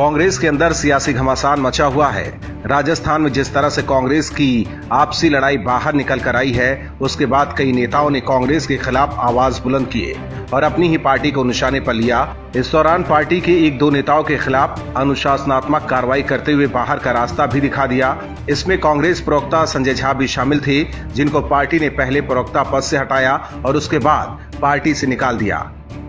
कांग्रेस के अंदर सियासी घमासान मचा हुआ है। राजस्थान में जिस तरह से कांग्रेस की आपसी लड़ाई बाहर निकल कर आई है, उसके बाद कई नेताओं ने कांग्रेस के खिलाफ आवाज बुलंद किए और अपनी ही पार्टी को निशाने पर लिया। इस दौरान पार्टी के एक दो नेताओं के खिलाफ अनुशासनात्मक कार्रवाई करते हुए बाहर का रास्ता भी दिखा दिया। इसमें कांग्रेस प्रवक्ता संजय झा भी शामिल थे, जिनको पार्टी ने पहले प्रवक्ता पद से हटाया और उसके बाद पार्टी से निकाल दिया।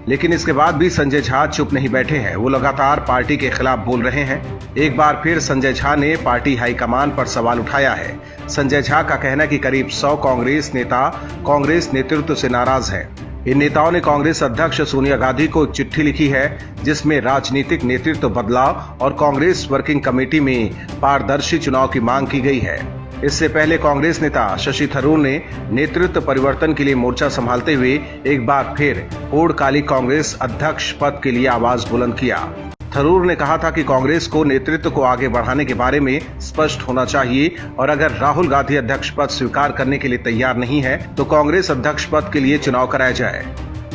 लेकिन इसके बाद भी संजय झा चुप नहीं बैठे हैं, वो लगातार पार्टी के खिलाफ बोल रहे हैं। एक बार फिर संजय झा ने पार्टी हाईकमान पर सवाल उठाया है। संजय झा का कहना है कि करीब 100 कांग्रेस नेता कांग्रेस नेतृत्व से नाराज हैं। इन नेताओं ने कांग्रेस अध्यक्ष सोनिया गांधी को एक चिट्ठी लिखी है, जिसमें राजनीतिक नेतृत्व बदलाव और कांग्रेस वर्किंग कमेटी में पारदर्शी चुनाव की मांग की गई है। इससे पहले कांग्रेस नेता शशि थरूर ने नेतृत्व परिवर्तन के लिए मोर्चा संभालते हुए एक बार फिर पूर्णकालिक कांग्रेस अध्यक्ष पद के लिए आवाज बुलंद किया। थरूर ने कहा था कि कांग्रेस को नेतृत्व को आगे बढ़ाने के बारे में स्पष्ट होना चाहिए और अगर राहुल गांधी अध्यक्ष पद स्वीकार करने के लिए तैयार नहीं है तो कांग्रेस अध्यक्ष पद के लिए चुनाव कराया जाए।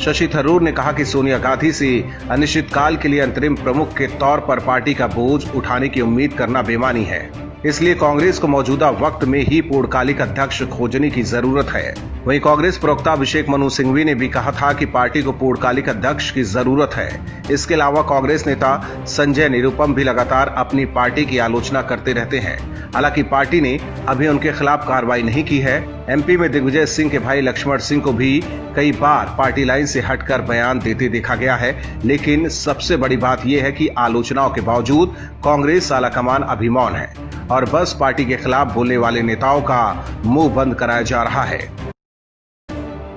शशि थरूर ने कहा कि सोनिया गांधी से अनिश्चितकाल के लिए अंतरिम प्रमुख के तौर पर पार्टी का बोझ उठाने की उम्मीद करना बेमानी है, इसलिए कांग्रेस को मौजूदा वक्त में ही पूर्णकालिक अध्यक्ष खोजने की जरूरत है। वहीं कांग्रेस प्रवक्ता अभिषेक मनु सिंघवी ने भी कहा था कि पार्टी को पूर्णकालिक अध्यक्ष की जरूरत है। इसके अलावा कांग्रेस नेता संजय निरुपम भी लगातार अपनी पार्टी की आलोचना करते रहते हैं। हालांकि पार्टी ने अभी उनके खिलाफ कार्रवाई नहीं की है। एमपी में दिग्विजय सिंह के भाई लक्ष्मण सिंह को भी कई बार पार्टी लाइन से हटकर बयान देते देखा गया है, लेकिन सबसे बड़ी बात यह है कि आलोचनाओं के बावजूद कांग्रेस आलाकमान अभी मौन है और बस पार्टी के खिलाफ बोलने वाले नेताओं का मुंह बंद कराया जा रहा है।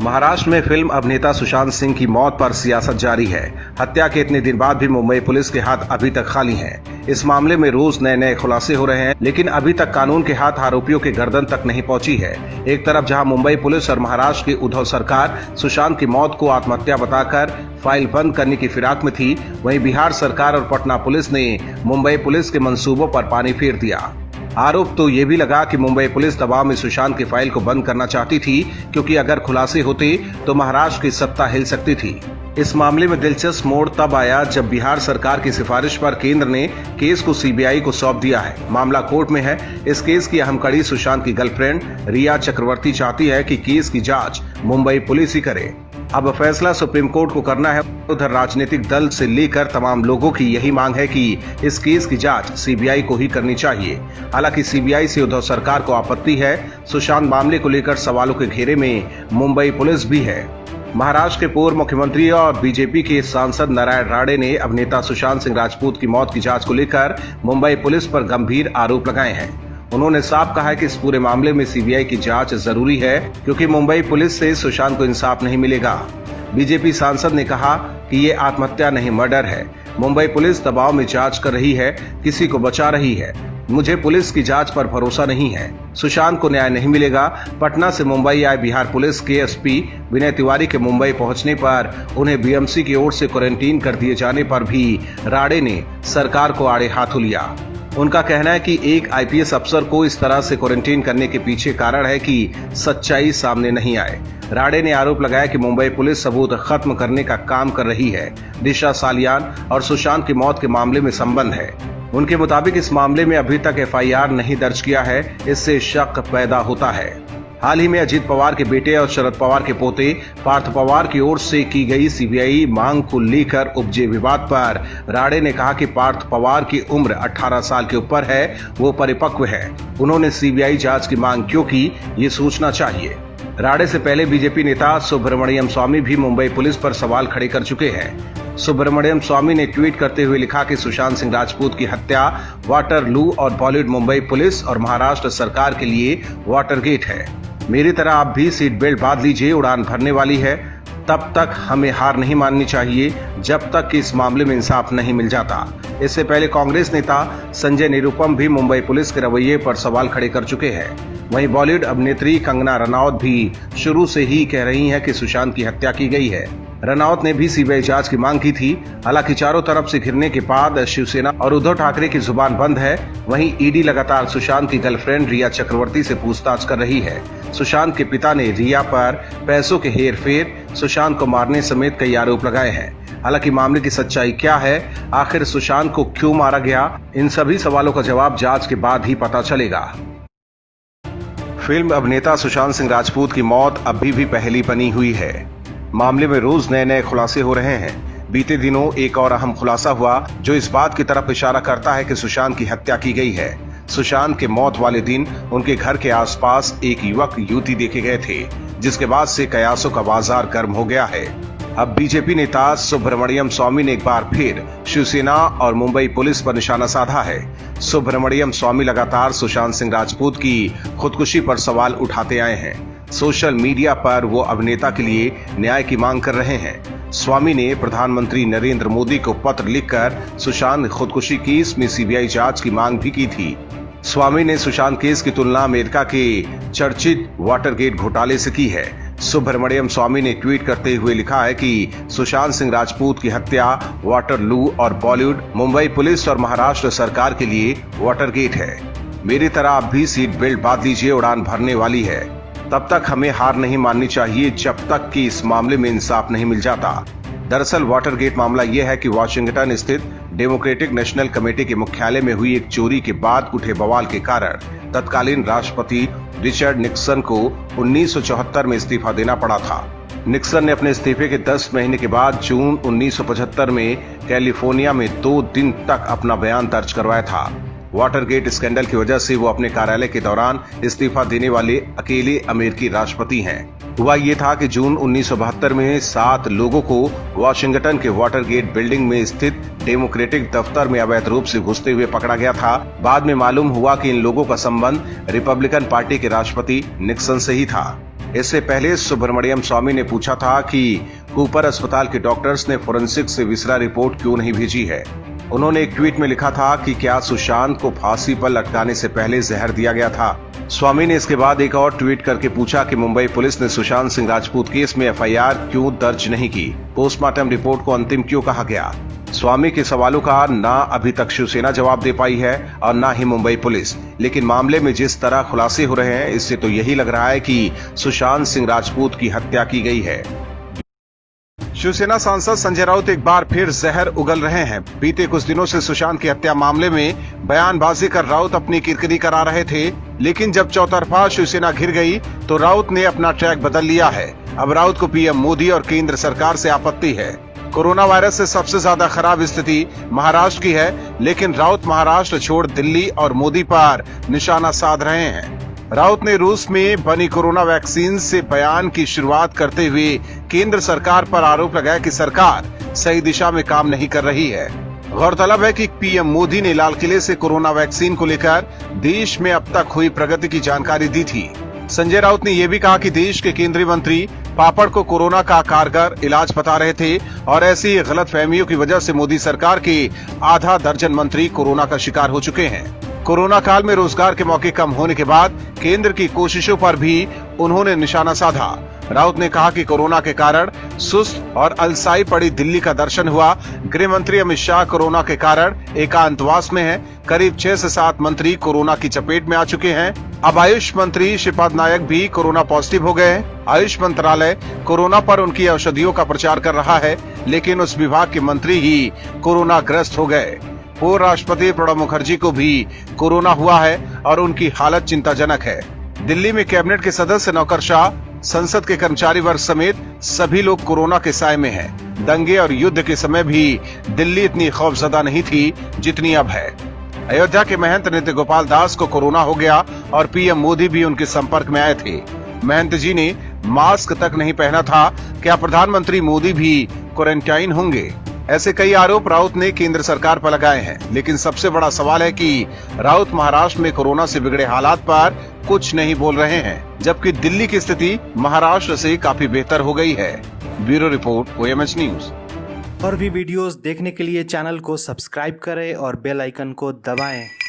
महाराष्ट्र में फिल्म अभिनेता सुशांत सिंह की मौत पर सियासत जारी है। हत्या के इतने दिन बाद भी मुंबई पुलिस के हाथ अभी तक खाली हैं। इस मामले में रोज नए नए खुलासे हो रहे हैं, लेकिन अभी तक कानून के हाथ आरोपियों के गर्दन तक नहीं पहुंची है। एक तरफ जहां मुंबई पुलिस और महाराष्ट्र की उद्धव सरकार सुशांत की मौत को आत्महत्या बताकर फाइल बंद करने की फिराक में थी, वहीं बिहार सरकार और पटना पुलिस ने मुंबई पुलिस के मंसूबों पर पानी फेर दिया। आरोप तो ये भी लगा कि मुंबई पुलिस दबाव में सुशांत की फाइल को बंद करना चाहती थी, क्योंकि अगर खुलासे होते तो महाराष्ट्र की सत्ता हिल सकती थी। इस मामले में दिलचस्प मोड़ तब आया जब बिहार सरकार की सिफारिश पर केंद्र ने केस को सीबीआई को सौंप दिया है। मामला कोर्ट में है। इस केस की अहम कड़ी सुशांत की गर्लफ्रेंड रिया चक्रवर्ती चाहती है कि केस की जांच मुंबई पुलिस ही करे। अब फैसला सुप्रीम कोर्ट को करना है। उधर राजनीतिक दल से लेकर तमाम लोगों की यही मांग है कि इस केस की जांच सीबीआई को ही करनी चाहिए। हालांकि सीबीआई से उद्धव सरकार को आपत्ति है। सुशांत मामले को लेकर सवालों के घेरे में मुंबई पुलिस भी है। महाराष्ट्र के पूर्व मुख्यमंत्री और बीजेपी के सांसद नारायण राणे ने अभिनेता सुशांत सिंह राजपूत की मौत की जांच को लेकर मुंबई पुलिस पर गंभीर आरोप लगाए हैं। उन्होंने साफ कहा है कि इस पूरे मामले में सीबीआई की जांच जरूरी है, क्योंकि मुंबई पुलिस से सुशांत को इंसाफ नहीं मिलेगा। बीजेपी सांसद ने कहा कि ये आत्महत्या नहीं मर्डर है। मुंबई पुलिस दबाव में जांच कर रही है, किसी को बचा रही है। मुझे पुलिस की जांच पर भरोसा नहीं है। सुशांत को न्याय नहीं मिलेगा। पटना से मुंबई आए बिहार पुलिस के एसपी विनय तिवारी के मुंबई पहुंचने पर उन्हें बीएमसी की ओर से क्वारंटीन कर दिए जाने पर भी राणे ने सरकार को आड़े हाथों लिया। उनका कहना है कि एक आईपीएस अफसर को इस तरह से क्वारंटीन करने के पीछे कारण है कि सच्चाई सामने नहीं आए। राणे ने आरोप लगाया कि मुंबई पुलिस सबूत खत्म करने का काम कर रही है। दिशा सालियान और सुशांत की मौत के मामले में संबंध है। उनके मुताबिक इस मामले में अभी तक एफआईआर नहीं दर्ज किया है, इससे शक पैदा होता है। हाल ही में अजित पवार के बेटे और शरद पवार के पोते पार्थ पवार की ओर से की गई सीबीआई मांग को लेकर उपजे विवाद पर राणे ने कहा कि पार्थ पवार की उम्र 18 साल के ऊपर है, वो परिपक्व है। उन्होंने सीबीआई जांच की मांग क्यों की, ये सोचना चाहिए। राणे से पहले बीजेपी नेता सुब्रमण्यम स्वामी भी मुंबई पुलिस पर सवाल खड़े कर चुके हैं। सुब्रमण्यम स्वामी ने ट्वीट करते हुए लिखा कि सुशांत सिंह राजपूत की हत्या वाटरलू और बॉलीवुड मुंबई पुलिस और महाराष्ट्र सरकार के लिए वाटरगेट है। मेरी तरह आप भी सीट बेल्ट बांध लीजिए, उड़ान भरने वाली है। तब तक हमें हार नहीं माननी चाहिए जब तक कि इस मामले में इंसाफ नहीं मिल जाता। इससे पहले कांग्रेस नेता संजय निरुपम भी मुंबई पुलिस के रवैये पर सवाल खड़े कर चुके हैं। वहीं बॉलीवुड अभिनेत्री कंगना रनौत भी शुरू से ही कह रही हैं कि सुशांत की हत्या की गई है। रनौत ने भी सीबीआई जांच की मांग की थी। हालांकि चारों तरफ से घिरने के बाद शिवसेना और उद्धव ठाकरे की जुबान बंद है। वहीं ईडी लगातार सुशांत की गर्लफ्रेंड रिया चक्रवर्ती से पूछताछ कर रही है। सुशांत के पिता ने रिया पर पैसों के हेर फेर, सुशांत को मारने समेत कई आरोप लगाए हैं। हालांकि मामले की सच्चाई क्या है, आखिर सुशांत को क्यों मारा गया, इन सभी सवालों का जवाब जांच के बाद ही पता चलेगा। फिल्म अभिनेता सुशांत सिंह राजपूत की मौत अभी भी पहली बनी हुई है। मामले में रोज नए नए खुलासे हो रहे हैं। बीते दिनों एक और अहम खुलासा हुआ जो इस बात की तरफ इशारा करता है कि सुशांत की हत्या की गई है। सुशांत के मौत वाले दिन उनके घर के आसपास एक युवक युवती देखे गए थे, जिसके बाद से कयासों का बाजार गर्म हो गया है। अब बीजेपी नेता सुब्रमण्यम स्वामी ने एक बार फिर शिवसेना और मुंबई पुलिस पर निशाना साधा है। सुब्रमण्यम स्वामी लगातार सुशांत सिंह राजपूत की खुदकुशी पर सवाल उठाते आए हैं। सोशल मीडिया पर वो अभिनेता के लिए न्याय की मांग कर रहे हैं। स्वामी ने प्रधानमंत्री नरेंद्र मोदी को पत्र लिखकर सुशांत खुदकुशी केस में सीबीआई जांच की मांग भी की थी। स्वामी ने सुशांत केस की तुलना अमेरिका के चर्चित वाटरगेट घोटाले से की है। सुब्रमण्यम स्वामी ने ट्वीट करते हुए लिखा है कि सुशांत सिंह राजपूत की हत्या वाटरलू और बॉलीवुड, मुंबई पुलिस और महाराष्ट्र सरकार के लिए वाटरगेट है। मेरी तरह आप भी सीट बेल्ट बांध लीजिए, उड़ान भरने वाली है। तब तक हमें हार नहीं माननी चाहिए जब तक कि इस मामले में इंसाफ नहीं मिल जाता। दरअसल वाटरगेट मामला यह है कि वाशिंगटन स्थित डेमोक्रेटिक नेशनल कमेटी के मुख्यालय में हुई एक चोरी के बाद उठे बवाल के कारण तत्कालीन राष्ट्रपति रिचर्ड निक्सन को 1974 में इस्तीफा देना पड़ा था। निक्सन ने अपने इस्तीफे के 10 महीने के बाद जून 1975 में कैलिफोर्निया में 2 दिन तक अपना बयान दर्ज करवाया था। वाटरगेट स्कैंडल की वजह से वो अपने कार्यालय के दौरान इस्तीफा देने वाले अकेले अमेरिकी राष्ट्रपति हैं। हुआ ये था कि जून 1972 में 7 लोगों को वाशिंगटन के वाटरगेट बिल्डिंग में स्थित डेमोक्रेटिक दफ्तर में अवैध रूप से घुसते हुए पकड़ा गया था। बाद में मालूम हुआ कि इन लोगों का संबंध रिपब्लिकन पार्टी के राष्ट्रपति निक्सन से ही था। इससे पहले सुब्रमण्यम स्वामी ने पूछा था कि कूपर अस्पताल के डॉक्टर्स ने फोरेंसिक से विसरा रिपोर्ट क्यों नहीं भेजी है। उन्होंने एक ट्वीट में लिखा था कि क्या सुशांत को फांसी पर लटकाने से पहले जहर दिया गया था। स्वामी ने इसके बाद एक और ट्वीट करके पूछा कि मुंबई पुलिस ने सुशांत सिंह राजपूत केस में एफआईआर क्यों दर्ज नहीं की, पोस्टमार्टम रिपोर्ट को अंतिम क्यों कहा गया। स्वामी के सवालों का ना अभी तक शिवसेना जवाब दे पाई है और ना ही मुंबई पुलिस, लेकिन मामले में जिस तरह खुलासे हो रहे हैं इससे तो यही लग रहा है कि सुशांत सिंह राजपूत की हत्या की गई है। शिवसेना सांसद संजय राउत एक बार फिर जहर उगल रहे हैं। बीते कुछ दिनों से सुशांत की हत्या मामले में बयानबाजी कर राउत अपनी किरकिरी करा रहे थे, लेकिन जब चौतरफा शिवसेना घिर गई तो राउत ने अपना ट्रैक बदल लिया है। अब राउत को पीएम मोदी और केंद्र सरकार से आपत्ति है। कोरोना वायरस से सबसे ज्यादा खराब स्थिति महाराष्ट्र की है, लेकिन राउत महाराष्ट्र छोड़ दिल्ली और मोदी पर निशाना साध रहे हैं। राउत ने रूस में बनी कोरोना वैक्सीन से बयान की शुरुआत करते हुए केंद्र सरकार पर आरोप लगाया कि सरकार सही दिशा में काम नहीं कर रही है। गौरतलब है कि पीएम मोदी ने लाल किले से कोरोना वैक्सीन को लेकर देश में अब तक हुई प्रगति की जानकारी दी थी। संजय राउत ने यह भी कहा कि देश के केंद्रीय मंत्री पापड़ को कोरोना का कारगर इलाज बता रहे थे और ऐसी गलतफहमियों की वजह से मोदी सरकार के आधा दर्जन मंत्री कोरोना का शिकार हो चुके हैं। कोरोना काल में रोजगार के मौके कम होने के बाद केंद्र की कोशिशों पर भी उन्होंने निशाना साधा। राउत ने कहा कि कोरोना के कारण सुस्त और अलसाई पड़ी दिल्ली का दर्शन हुआ। गृह मंत्री अमित शाह कोरोना के कारण एकांतवास में हैं। करीब 6 से 7 मंत्री कोरोना की चपेट में आ चुके हैं। अब आयुष मंत्री श्रीपद नायक भी कोरोना पॉजिटिव हो गए हैं। आयुष मंत्रालय कोरोना पर उनकी औषधियों का प्रचार कर रहा है, लेकिन उस विभाग के मंत्री ही कोरोना ग्रस्त हो गए। पूर्व राष्ट्रपति प्रणब मुखर्जी को भी कोरोना हुआ है और उनकी हालत चिंताजनक है। दिल्ली में कैबिनेट के सदस्य, नौकरशाह, संसद के कर्मचारी वर्ग समेत सभी लोग कोरोना के साए में हैं। दंगे और युद्ध के समय भी दिल्ली इतनी खौफजदा नहीं थी जितनी अब है। अयोध्या के महंत नृत्य गोपाल दास को कोरोना हो गया और पीएम मोदी भी उनके संपर्क में आए थे। महंत जी ने मास्क तक नहीं पहना था। क्या प्रधानमंत्री मोदी भी क्वारंटाइन होंगे? ऐसे कई आरोप राउत ने केंद्र सरकार पर लगाए हैं, लेकिन सबसे बड़ा सवाल है कि राउत महाराष्ट्र में कोरोना से बिगड़े हालात पर कुछ नहीं बोल रहे हैं, जबकि दिल्ली की स्थिति महाराष्ट्र से काफी बेहतर हो गई है। Bureau report, OMH news. और भी वीडियोस देखने के लिए चैनल को सब्सक्राइब करें और बेल आइकन को दबाएं।